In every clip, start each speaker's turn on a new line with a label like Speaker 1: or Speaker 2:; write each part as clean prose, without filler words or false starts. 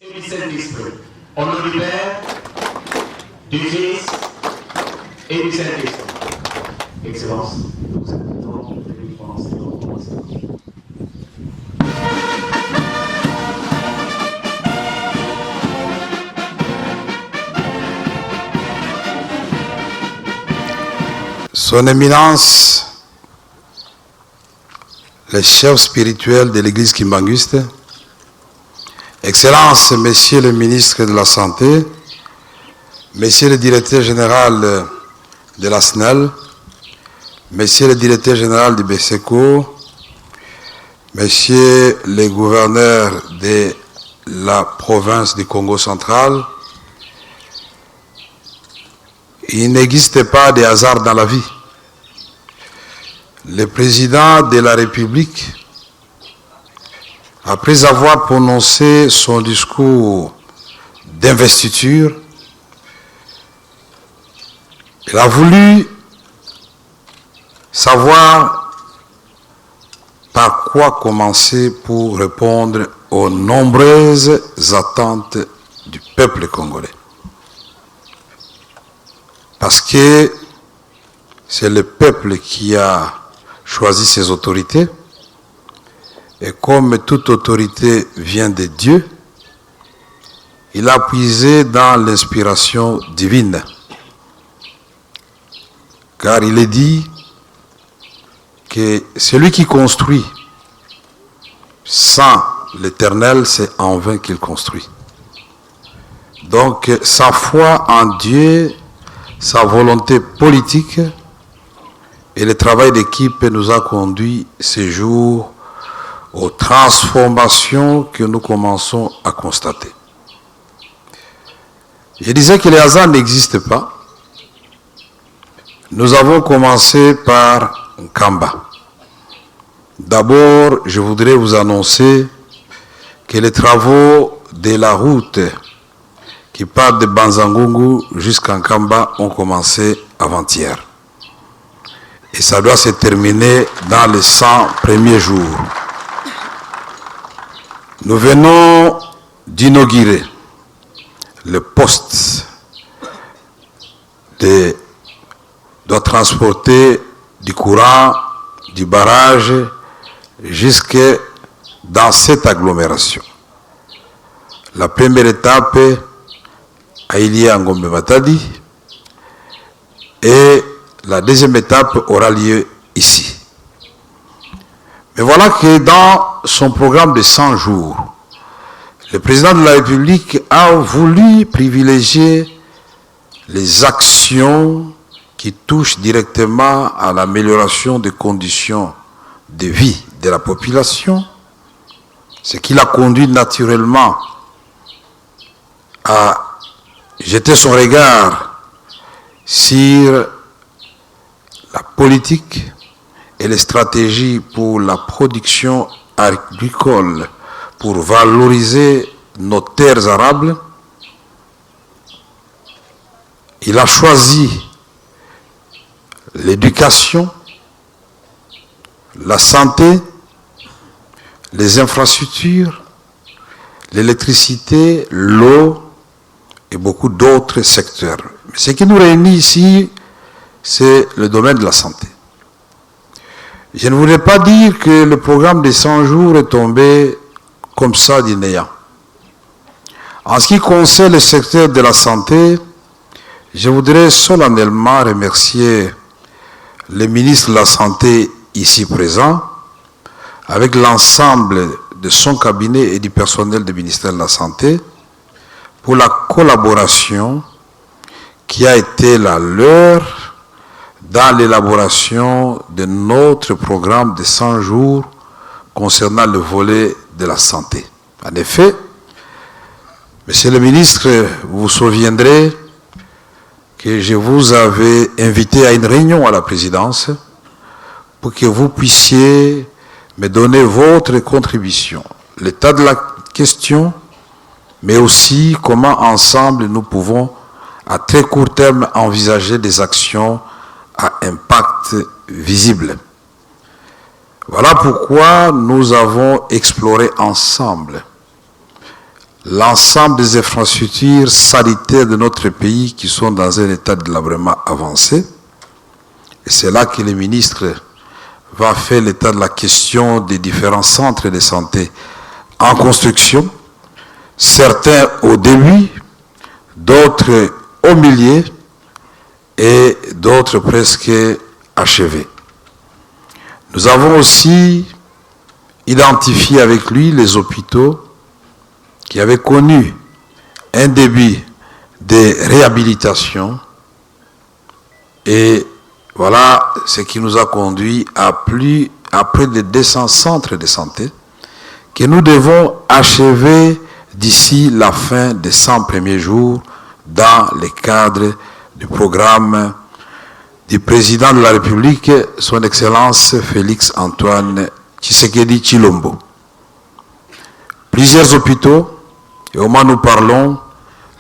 Speaker 1: et du Saint-Esprit. Au nom du Père, du Fils et du Saint-Esprit. Excellence, nous invitons les défenses de notre commencement.
Speaker 2: Son Éminence, les chefs spirituels de l'Église Kimbanguiste, Excellence, Monsieur le ministre de la Santé, Monsieur le directeur général de la SNEL, Monsieur le directeur général du BSECO, Monsieur le gouverneur de la province du Congo central, il n'existe pas de hasard dans la vie. Le président de la République, après avoir prononcé son discours d'investiture, il a voulu savoir par quoi commencer pour répondre aux nombreuses attentes du peuple congolais. Parce que c'est le peuple qui a choisi ses autorités, et comme toute autorité vient de Dieu, il a puisé dans l'inspiration divine. Car il est dit que celui qui construit sans l'Éternel, c'est en vain qu'il construit. Donc sa foi en Dieu, sa volonté politique et le travail d'équipe nous a conduit ces jours aux transformations que nous commençons à constater. Je disais que les hasards n'existent pas. Nous avons commencé par Nkamba. D'abord, je voudrais vous annoncer que les travaux de la route qui part de Banzangungu jusqu'à Nkamba ont commencé avant-hier. Et ça doit se terminer dans les 100 premiers jours. Nous venons d'inaugurer le poste doit transporter du courant, du barrage, jusque dans cette agglomération. La première étape a lieu à Ngombe Matadi et la deuxième étape aura lieu ici. Mais voilà que dans son programme de 100 jours, le président de la République a voulu privilégier les actions qui touchent directement à l'amélioration des conditions de vie de la population, ce qui l'a conduit naturellement à jeter son regard sur la politique et les stratégies pour la production agricole, pour valoriser nos terres arables. Il a choisi l'éducation, la santé, les infrastructures, l'électricité, l'eau et beaucoup d'autres secteurs. Mais ce qui nous réunit ici, c'est le domaine de la santé. Je ne voudrais pas dire que le programme des 100 jours est tombé comme ça du néant. En ce qui concerne le secteur de la santé, je voudrais solennellement remercier le ministre de la Santé ici présent, avec l'ensemble de son cabinet et du personnel du ministère de la Santé, pour la collaboration qui a été la leur dans l'élaboration de notre programme de 100 jours concernant le volet de la santé. En effet, Monsieur le ministre, vous vous souviendrez que je vous avais invité à une réunion à la présidence pour que vous puissiez me donner votre contribution, l'état de la question, mais aussi comment ensemble nous pouvons à très court terme envisager des actions à impact visible. Voilà pourquoi nous avons exploré ensemble l'ensemble des infrastructures sanitaires de notre pays qui sont dans un état de délabrement avancé. Et c'est là que le ministre va faire l'état de la question des différents centres de santé en construction, certains au début, d'autres au milieu et d'autres presque achevés. Nous avons aussi identifié avec lui les hôpitaux qui avaient connu un début de réhabilitation et voilà ce qui nous a conduit à près de 200 centres de santé que nous devons achever d'ici la fin des 100 premiers jours dans le cadre du programme du président de la République, son Excellence Félix Antoine Tshisekedi Tshilombo. Plusieurs hôpitaux, et au moment où nous parlons,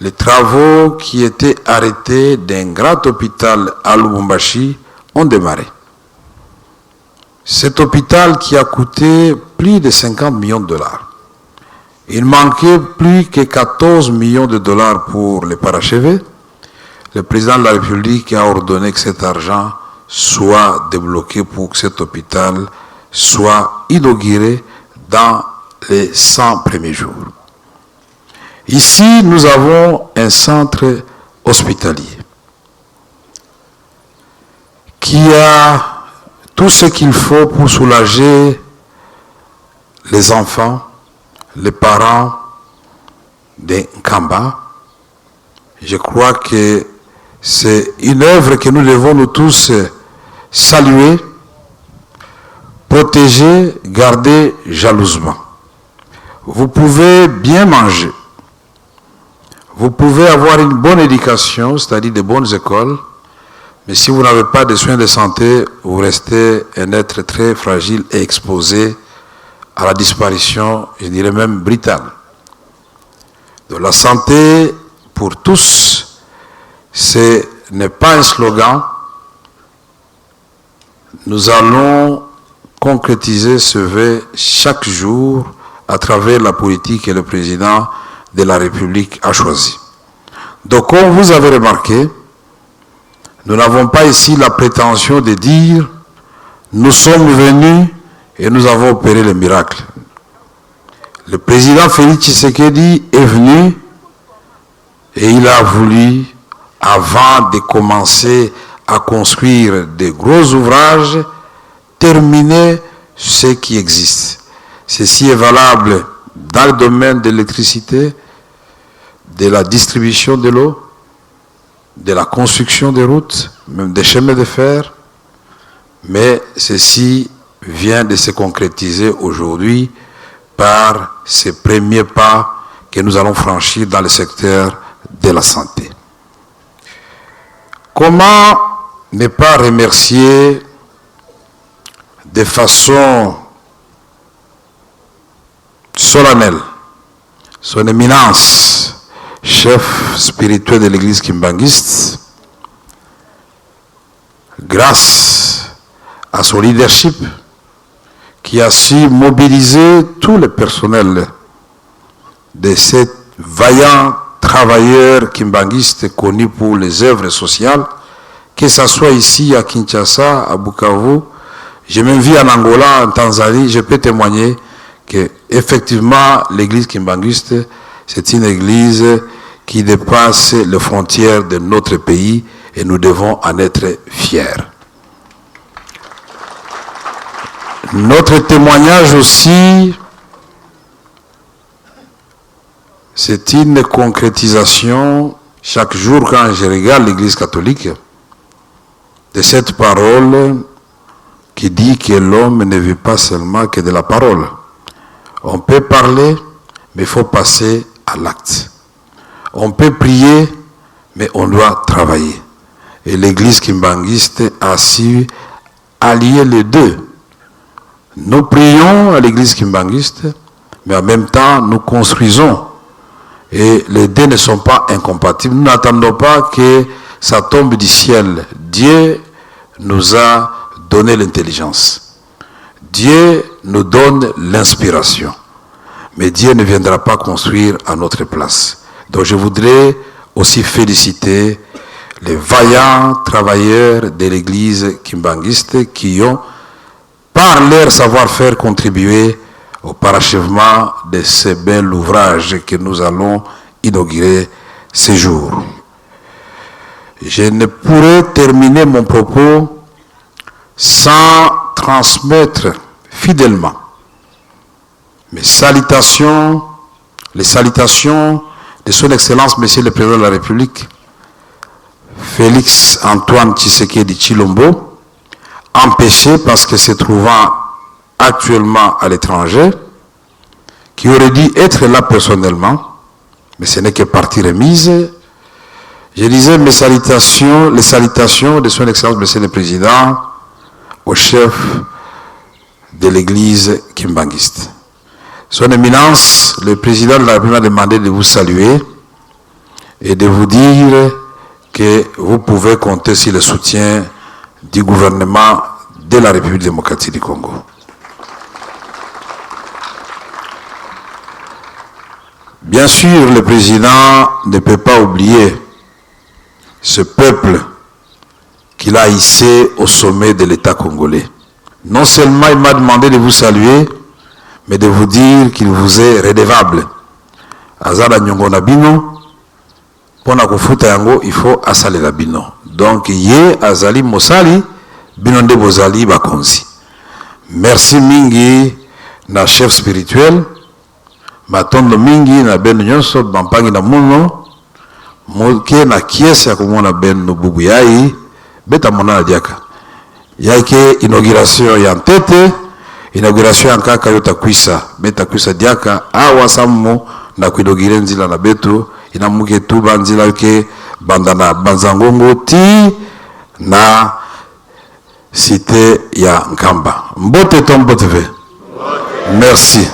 Speaker 2: les travaux qui étaient arrêtés d'un grand hôpital à Lubumbashi ont démarré. Cet hôpital qui a coûté plus de 50 millions de dollars. Il manquait plus que 14 millions de dollars pour les parachever. Le président de la République a ordonné que cet argent soit débloqué pour que cet hôpital soit inauguré dans les 100 premiers jours. Ici, nous avons un centre hospitalier qui a tout ce qu'il faut pour soulager les enfants, les parents des Nkamba. Je crois que c'est une œuvre que nous devons nous tous saluer, protéger, garder jalousement. Vous pouvez bien manger, vous pouvez avoir une bonne éducation, c'est-à-dire de bonnes écoles, mais si vous n'avez pas de soins de santé, vous restez un être très fragile et exposé à la disparition, je dirais même brutale. De la santé pour tous, ce n'est pas un slogan. Nous allons concrétiser ce vœu chaque jour à travers la politique que le président de la République a choisie. Donc, comme vous avez remarqué, nous n'avons pas ici la prétention de dire nous sommes venus et nous avons opéré le miracle. Le président Félix Tshisekedi est venu et il a voulu, avant de commencer à construire de gros ouvrages, terminer ce qui existe. Ceci est valable dans le domaine de l'électricité, de la distribution de l'eau, de la construction des routes, même des chemins de fer, mais ceci vient de se concrétiser aujourd'hui par ces premiers pas que nous allons franchir dans le secteur de la santé. Comment ne pas remercier de façon solennelle son éminence, chef spirituel de l'église kimbanguiste, grâce à son leadership qui a su mobiliser tout le personnel de ces vaillants travailleurs kimbanguistes connus pour les œuvres sociales, que ce soit ici à Kinshasa, à Bukavu, j'ai même vu en Angola, en Tanzanie, je peux témoigner que effectivement l'église kimbanguiste, c'est une église qui dépasse les frontières de notre pays et nous devons en être fiers. Notre témoignage aussi, c'est une concrétisation, chaque jour quand je regarde l'église catholique, de cette parole qui dit que l'homme ne vit pas seulement que de la parole. On peut parler, mais il faut passer à l'acte. On peut prier, mais on doit travailler. Et l'église kimbanguiste a su allier les deux. Nous prions à l'église kimbanguiste, mais en même temps, nous construisons. Et les deux ne sont pas incompatibles. Nous n'attendons pas que ça tombe du ciel. Dieu nous a donné l'intelligence. Dieu nous donne l'inspiration. mais Dieu ne viendra pas construire à notre place. Donc je voudrais aussi féliciter les vaillants travailleurs de l'église kimbanguiste qui ont, par leur savoir-faire, contribué au parachèvement de ce bel ouvrage que nous allons inaugurer ce jour. Je ne pourrais terminer mon propos sans transmettre fidèlement les salutations de son Excellence, Monsieur le Président de la République, Félix Antoine Tshisekedi Tshilombo, empêché parce que se trouvant actuellement à l'étranger, qui aurait dû être là personnellement, mais ce n'est que partie remise. Je disais les salutations de son Excellence, Monsieur le Président, au chef de l'église kimbanguiste. Son Éminence, le Président de la République m'a demandé de vous saluer et de vous dire que vous pouvez compter sur le soutien du gouvernement de la République démocratique du Congo. Bien sûr, le président ne peut pas oublier ce peuple qu'il a hissé au sommet de l'État congolais. Non seulement il m'a demandé de vous saluer, mais de vous dire qu'il vous est redevable. Azala nyongo na bino, pona kufuta yango, il faut asale la bino. Donc, ye azali mosali, bino nde bozali bakonzi. Merci mingi na chef spirituel, matondo mingi na beno nyonso, bampangi na muno, moke na kiesi ya kumona beno bubu yai, beta mona na diaka. Yake inauguration ya ntete, inauguration ya nkaka yota kwisa, beta kwisa diaka, awa samu na kuidogire nzila na betu, inamuke tu banzila ke bandana banzangongo ti na cité ya Nkamba. Mbote ton mbote ve. Merci.